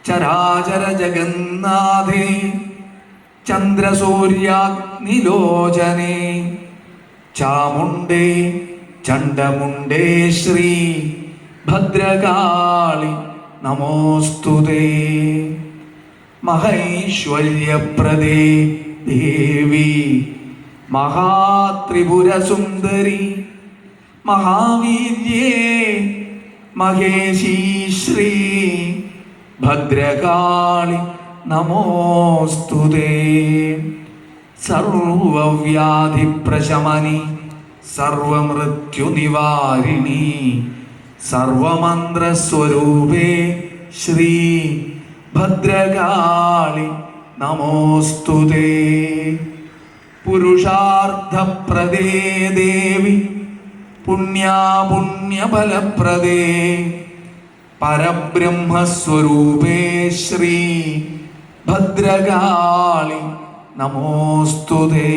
ചരാചര ജഗന്നാഥേ ചന്ദ്രസൂര്യാഗ്നിലോചനേ ചാമുണ്ടേ ചണ്ഡമുണ്ടേ ശ്രീ ഭദ്രകാളി നമോസ്തുതേ. മഹൈശ്വര്യപ്രദേ ദേവി മഹാത്രിപുരസുന്ദരി മഹാവീര്യേ മഹേശീ ശ്രീ ഭദ്രകാളി നമോസ്തുതേ. സർവവ്യാധിപ്രശമനി സർവമൃത്യുനിവാരിണി സർവമന്ത്രസ്വരൂപേ ശ്രീ ഭദ്രകാളി നമോസ്തുതേ. പുരുഷാർത്ഥപ്രദേ ദേവി പുണ്യാപുണ്യഫലപ്രദേ പരബ്രഹ്മസ്വരൂപേ ശ്രീ ഭദ്രകാളി നമോസ്തുതേ.